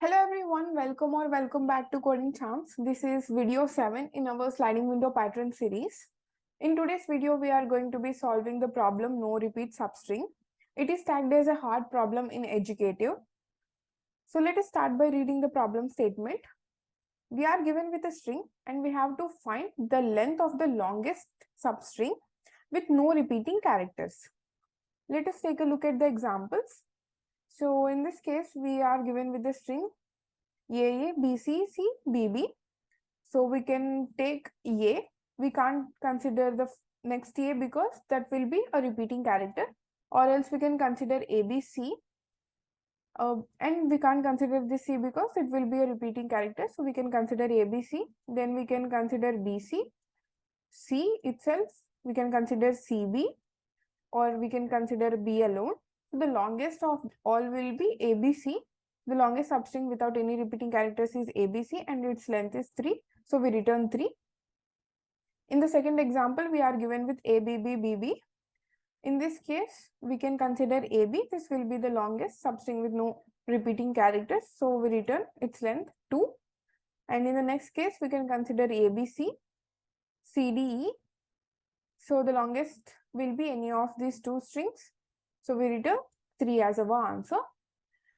Hello everyone, welcome back to Coding Charms. This is video 7 in our sliding window pattern series. In today's video, we are going to be solving the problem no repeat substring. It is tagged as a hard problem in educative. So let us start by reading the problem statement. We are given with a string and we have to find the length of the longest substring with no repeating characters. Let us take a look at the examples. So in this case, we are given with the string A, B, C, C, B, B. So we can take A. We can't consider the next A because that will be a repeating character, or else we can consider A, B, C. And we can't consider this C because it will be a repeating character. So we can consider A, B, C. Then we can consider B, C. C itself, we can consider C, B, or we can consider B alone. So the longest of all will be A, B, C. The longest substring without any repeating characters is ABC and its length is 3. So we return 3. In the second example, we are given with ABB, BB. In this case, we can consider AB. This will be the longest substring with no repeating characters. So we return its length 2. And in the next case, we can consider ABC, CDE. So the longest will be any of these two strings. So we return 3 as our answer.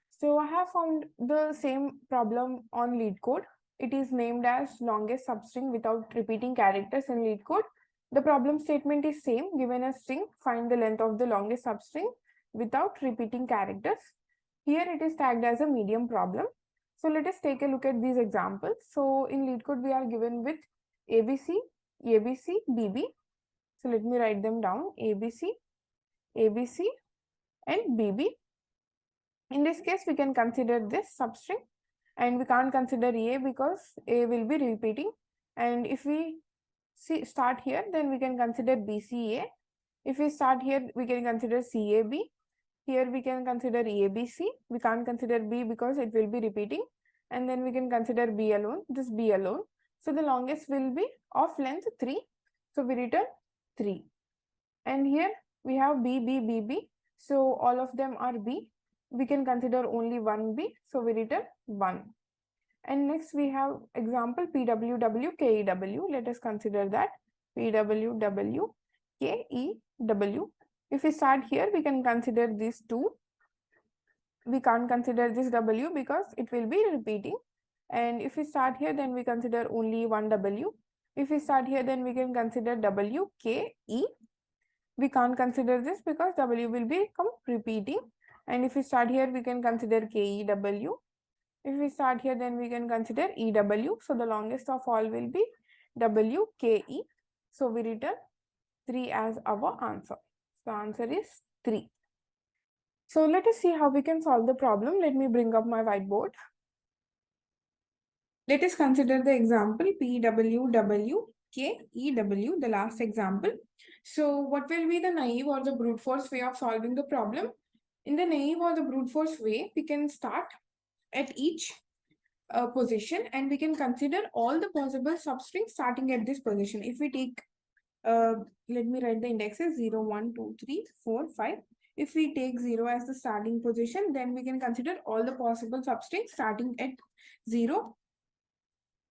So I have found the same problem on LeetCode. It is named as longest substring without repeating characters in LeetCode. The problem statement is same. Given a string, find the length of the longest substring without repeating characters. Here it is tagged as a medium problem. So let us take a look at these examples. So in LeetCode we are given with ABC, ABC, BB. So let me write them down. ABC, ABC and BB. In this case, we can consider this substring and we can't consider A because A will be repeating. And if we start here, then we can consider BCA. If we start here, we can consider CAB. Here we can consider ABC. We can't consider B because it will be repeating. And then we can consider B alone, this B alone. So the longest will be of length 3. So we return 3. And here we have B, B, B, B. So all of them are B. We can consider only one B, so we return 1. And next we have example PWW, KEW. Let us consider that PWW, KEW. If we start here, we can consider these two. We can't consider this W because it will be repeating. And if we start here, then we consider only one W. If we start here, then we can consider W, K, E. We can't consider this because W will become repeating. And if we start here, we can consider KEW. If we start here, then we can consider EW. So the longest of all will be WKE. So we return 3 as our answer. So the answer is 3. So let us see how we can solve the problem. Let me bring up my whiteboard. Let us consider the example PWW, KEW, the last example. So what will be the naive or the brute force way of solving the problem? In the naive or the brute force way, we can start at each position and we can consider all the possible substrings starting at this position. If we take, let me write the indexes 0, 1, 2, 3, 4, 5. If we take 0 as the starting position, then we can consider all the possible substrings starting at 0.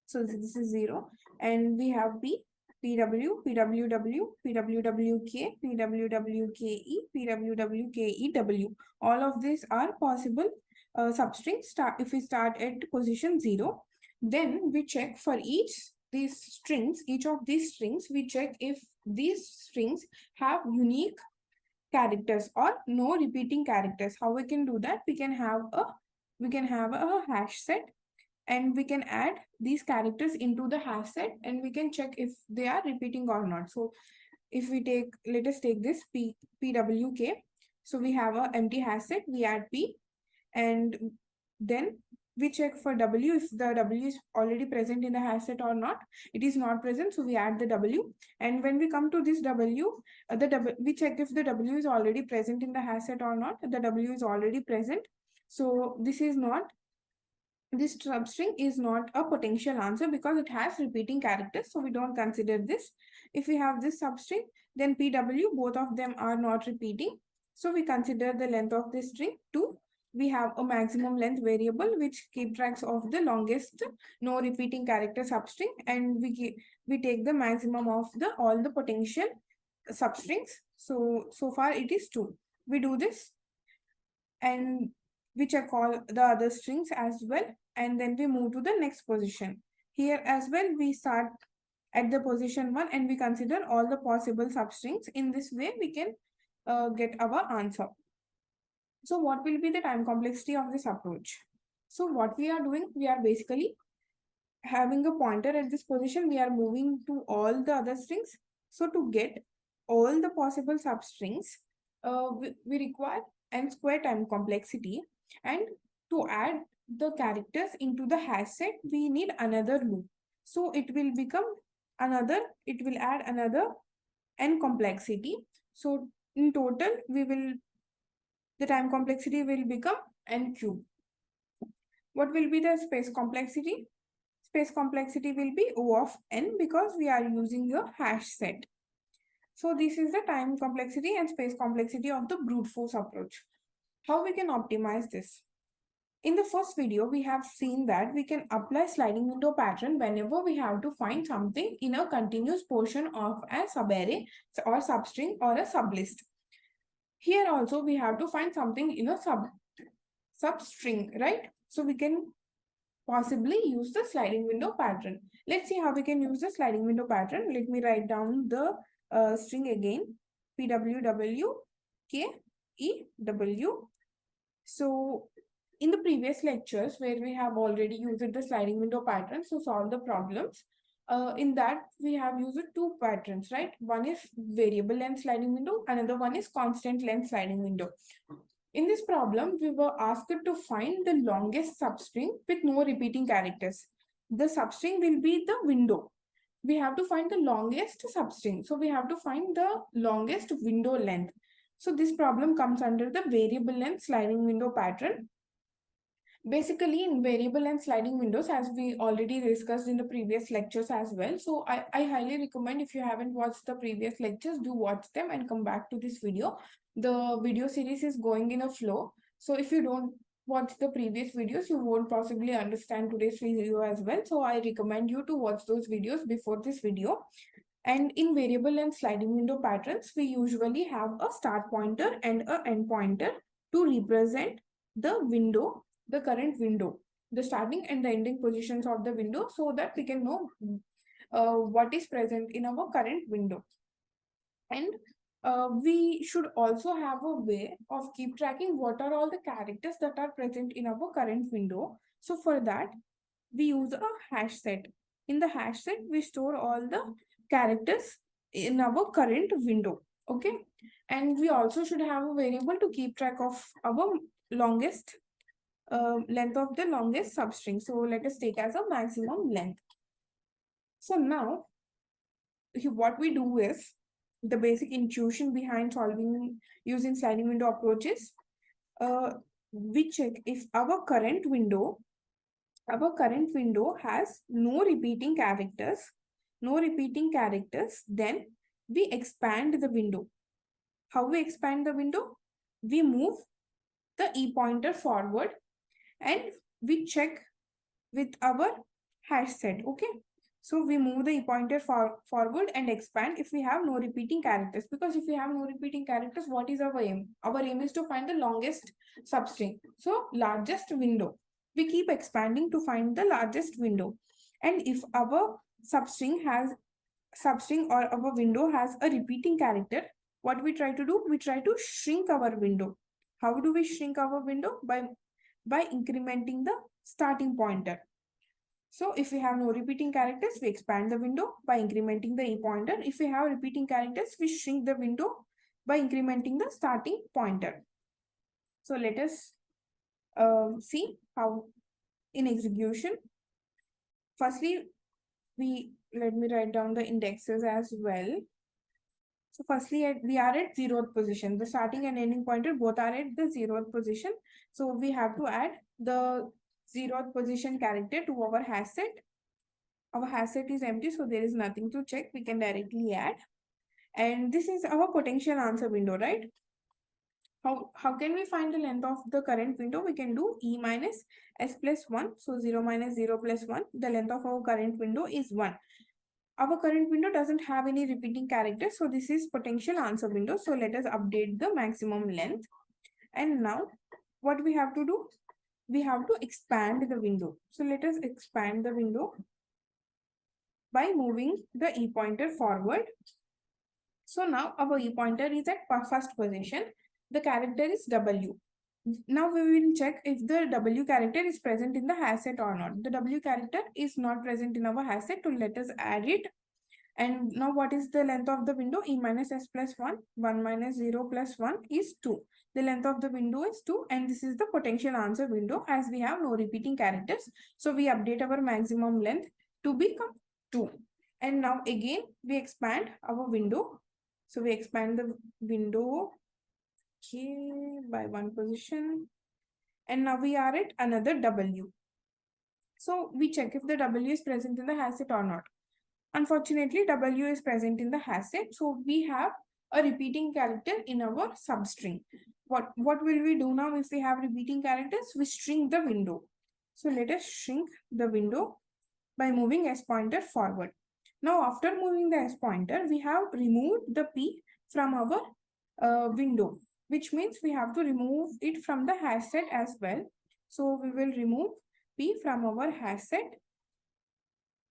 So this is 0 and we have B, PW, PWW, PWWK, PWWKE, PWWKEW. All of these are possible substrings. If we start at position 0, then we check for each of these strings, we check if these strings have unique characters or no repeating characters. How we can do that? We can have a hash set and we can add these characters into the hash set and we can check if they are repeating or not. So if we take, let us take this PWK. So we have an empty hash set, we add P and then we check for W if the W is already present in the hash set or not. It is not present, so we add the W. And when we come to this W, we check if the W is already present in the hash set or not. The W is already present. So this substring is not a potential answer because it has repeating characters, so we don't consider this. If we have this substring, then PW, both of them are not repeating, so we consider the length of this string 2. we have a maximum length variable which keep tracks of the longest no repeating character substring, and we take the maximum of the all the potential substrings. So far it is 2. We do this and we check all the other strings as well, and then we move to the next position. Here as well we start at the position 1 and we consider all the possible substrings. In this way we can get our answer. So what will be the time complexity of this approach? So what we are doing, we are basically having a pointer at this position, we are moving to all the other strings. So to get all the possible substrings, we require n square time complexity, and to add the characters into the hash set, we need another loop. So it will become it will add another n complexity. So in total, the time complexity will become n cube. What will be the space complexity? Space complexity will be O of n because we are using a hash set. So this is the time complexity and space complexity of the brute force approach. How we can optimize this? In the first video, we have seen that we can apply sliding window pattern whenever we have to find something in a continuous portion of a subarray or substring or a sublist. Here also we have to find something in a substring, right? So we can possibly use the sliding window pattern. Let's see how we can use the sliding window pattern. Let me write down the string again. PWW KEW. So in the previous lectures where we have already used the sliding window pattern to solve the problems, in that we have used two patterns, right? One is variable length sliding window, another one is constant length sliding window. In this problem, we were asked to find the longest substring with no repeating characters. The substring will be the window. We have to find the longest substring. So we have to find the longest window length. So this problem comes under the variable length sliding window pattern. Basically, in variable and sliding windows, as we already discussed in the previous lectures as well. So I highly recommend, if you haven't watched the previous lectures, do watch them and come back to this video. The video series is going in a flow. So if you don't watch the previous videos, you won't possibly understand today's video as well. So I recommend you to watch those videos before this video. And in variable and sliding window patterns, we usually have a start pointer and an end pointer to represent the window, the current window, the starting and the ending positions of the window, so that we can know what is present in our current window. And we should also have a way of keep tracking what are all the characters that are present in our current window. So for that, we use a hash set. In the hash set, we store all the characters in our current window. Okay. And we also should have a variable to keep track of our longest length of the longest substring. So let us take as a maximum length. So now what we do is the basic intuition behind solving using sliding window approaches. We check if our current window has no repeating characters, then we expand the window. How we expand the window? We move the e pointer forward and we check with our hash set. Okay, so we move the e pointer forward and expand if we have no repeating characters, because if we have no repeating characters, what is our aim? Our aim is to find the longest substring, so largest window. We keep expanding to find the largest window. And if our substring or our window has a repeating character, what we try to do? We try to shrink our window. How do we shrink our window? By incrementing the starting pointer. So if we have no repeating characters, we expand the window by incrementing the e pointer. If we have repeating characters, we shrink the window by incrementing the starting pointer. So let us see how in execution. Firstly, let me write down the indexes as well. So firstly, we are at 0th position. The starting and ending pointer both are at the 0th position. So we have to add the 0th position character to our hash set. Our hash set is empty, so there is nothing to check. We can directly add. And this is our potential answer window, right? How can we find the length of the current window? We can do E minus S plus 1. So 0 minus 0 plus 1. The length of our current window is 1. Our current window doesn't have any repeating characters. So this is potential answer window. So let us update the maximum length. And now what we have to do? We have to expand the window. So let us expand the window by moving the E pointer forward. So now our E pointer is at first position. The character is W. Now we will check if the W character is present in the hash set or not. The W character is not present in our hash set, so let us add it. And now what is the length of the window? E minus S plus 1. 1 minus 0 plus 1 is 2. The length of the window is 2, and this is the potential answer window as we have no repeating characters. So we update our maximum length to become 2. And now again we expand our window. So we expand the window by 1 position. And now we are at another W. So we check if the W is present in the hash set or not. Unfortunately, W is present in the hash set. So we have a repeating character in our substring. What will we do now if we have repeating characters? We shrink the window. So let us shrink the window by moving S pointer forward. Now after moving the S pointer, we have removed the P from our window, which means we have to remove it from the hash set as well. So we will remove P from our hash set.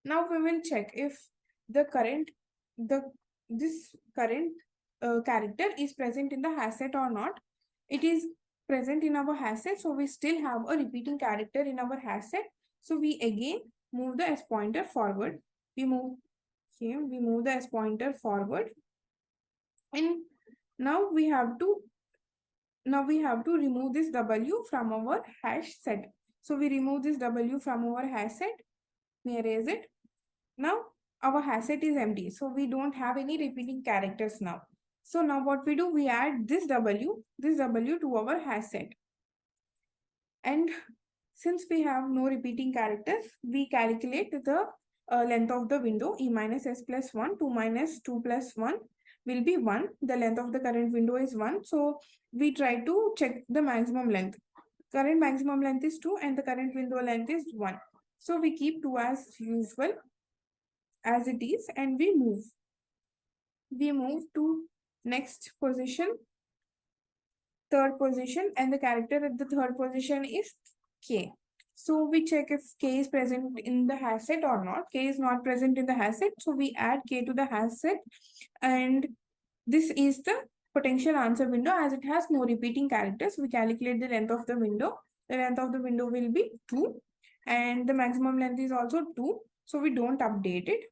Now we will check if this current character is present in the hash set or not. It is present in our hash set, so we still have a repeating character in our hash set. So we again move the S pointer forward. We move the S pointer forward, and now we have to remove this W from our hash set. So we remove this W from our hash set. We erase it. Now our hash set is empty, so we don't have any repeating characters now. So now what we do, we add this W to our hash set. And since we have no repeating characters, we calculate the length of the window. E minus S plus 1, 2 minus 2 plus 1 will be 1. The length of the current window is 1. So we try to check the maximum length. Current maximum length is 2 and the current window length is 1. So we keep 2 as usual as it is, and we move to next position, third position, and the character at the third position is K. So we check if K is present in the hash set or not. K is not present in the hash set, so we add K to the hash set, and this is the potential answer window as it has no repeating characters. We calculate the length of the window. The length of the window will be 2, and the maximum length is also 2, so we don't update it.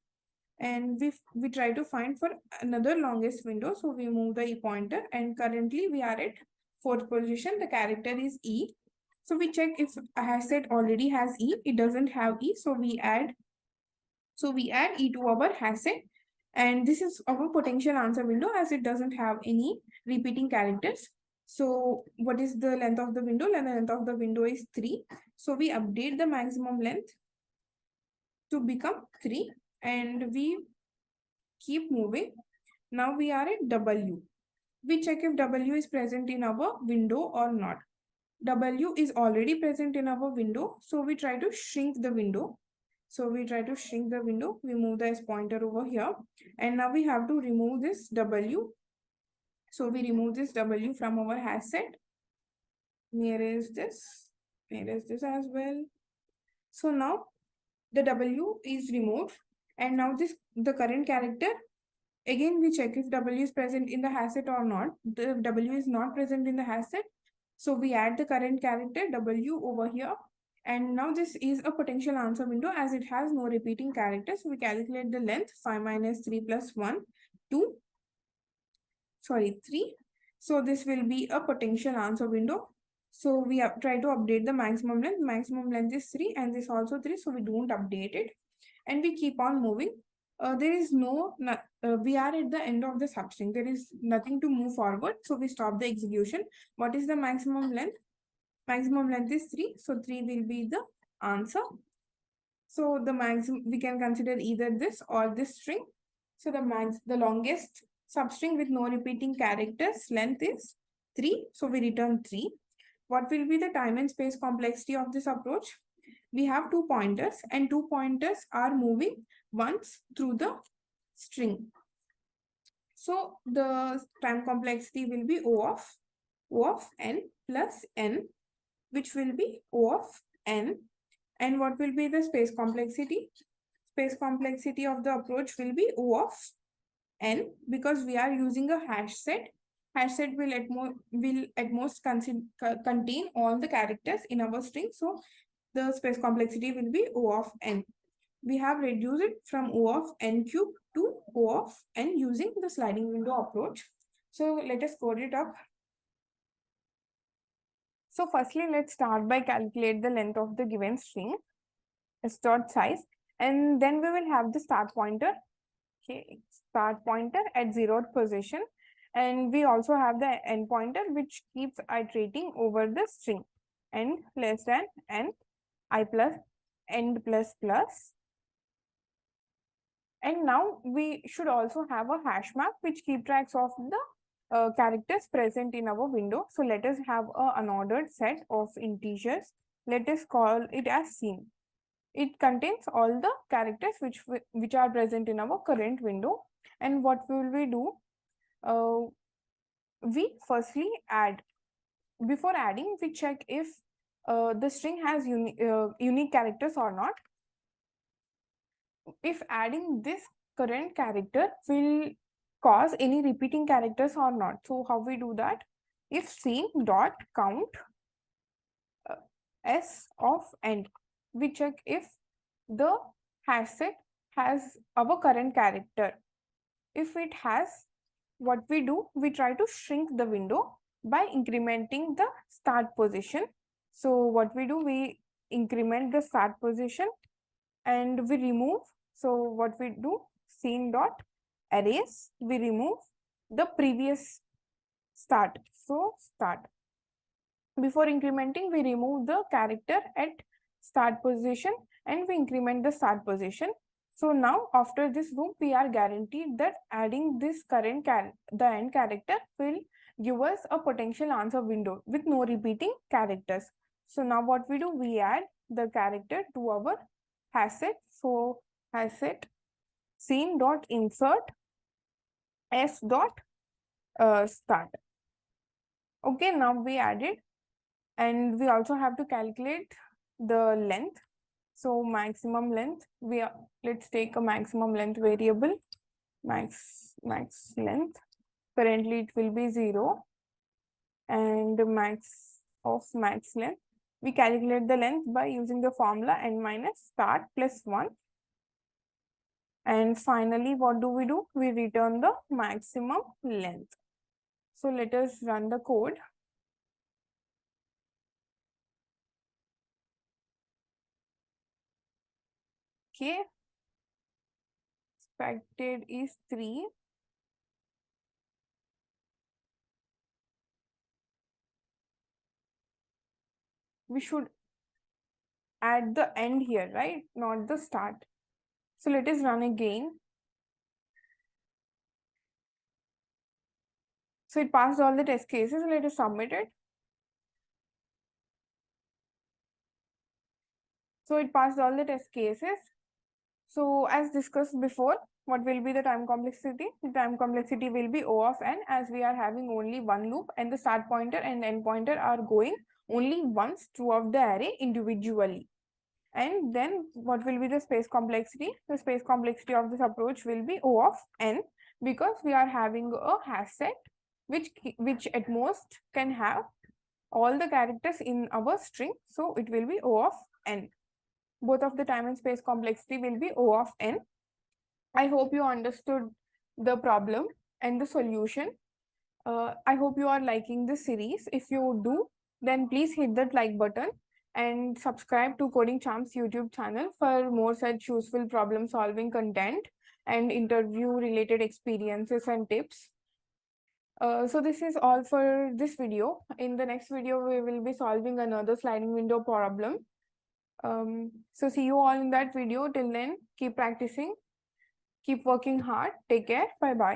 And we try to find for another longest window, so we move the E pointer, and currently we are at fourth position. The character is E. So we check if a hash set already has E. It doesn't have E, so we add E to our hash set, and this is our potential answer window as it doesn't have any repeating characters. So what is the length of the window? The length of the window is 3. So we update the maximum length to become 3, and we keep moving. Now we are at W. We check if W is present in our window or not. W is already present in our window, so we try to shrink the window. We move the S pointer over here, and now we have to remove this W. So we remove this W from our hash set. Erase this as well. So now the W is removed, and now the current character, again we check if W is present in the hash set or not. The W is not present in the hash set, so we add the current character W over here, and now this is a potential answer window as it has no repeating characters. So we calculate the length. 5 minus 3 plus 1, 3. So this will be a potential answer window. So we try to update the maximum length. Maximum length is 3, and this also 3, so we don't update it, and we keep on moving. There is we are at the end of the substring. There is nothing to move forward, so we stop the execution. What is the maximum length? Maximum length is 3, so 3 will be the answer. So the maximum, we can consider either this or this string. So the longest substring with no repeating characters length is 3. So we return 3. What will be the time and space complexity of this approach? We have 2 pointers and 2 pointers are moving once through the string. So the time complexity will be O of n plus n, which will be O of n. And what will be the space complexity? Space complexity of the approach will be O of n, because we are using a hash set. Hash set will at most contain all the characters in our string. So the space complexity will be O of n. We have reduced it from O of n cube to O of n using the sliding window approach. So let us code it up. So firstly, let's start by calculate the length of the given string, s dot size, and then we will have the start pointer. Okay, start pointer at 0th position, and we also have the end pointer which keeps iterating over the string, n less than n, I plus end plus plus. And now we should also have a hash map which keep tracks of the characters present in our window. So let us have a unordered set of integers. Let us call it as scene. It contains all the characters which are present in our current window. And what will we do? We firstly add. Before adding, we check if the string has unique characters or not. If adding this current character will cause any repeating characters or not. So how we do that? If scene dot count s of n, we check if the hash set has our current character. If it has, what we do? We try to shrink the window by incrementing the start position. So what we do? We increment the start position and we remove. So what we do? Scene dot erase, we remove the previous start. So start. Before incrementing, we remove the character at start position and we increment the start position. So now after this loop, we are guaranteed that adding this current the end character will give us a potential answer window with no repeating characters. So now what we do? We add the character to our hash set. So hash set scene dot insert s dot start. Okay, now we added, and we also have to calculate the length. So maximum length, let's take a maximum length variable, max length. Currently it will be 0, and max length. We calculate the length by using the formula n minus start plus 1. And finally, what do? We return the maximum length. So let us run the code. Okay. Expected is 3. We should add the end here, right? Not the start. So let us run again. So it passed all the test cases. Let us submit it. So it passed all the test cases. So as discussed before, what will be the time complexity? The time complexity will be O of n, as we are having only one loop and the start pointer and end pointer are going only once throughout the array individually. And then what will be the space complexity? The space complexity of this approach will be O of n, because we are having a hash set which at most can have all the characters in our string. So it will be O of n. Both of the time and space complexity will be O of n. I hope you understood the problem and the solution. I hope you are liking this series. If you do, then please hit that like button and subscribe to Coding Charms YouTube channel for more such useful problem solving content and interview related experiences and tips. So this is all for this video. In the next video, we will be solving another sliding window problem. So see you all in that video. Till then, keep practicing, keep working hard. Take care. Bye bye.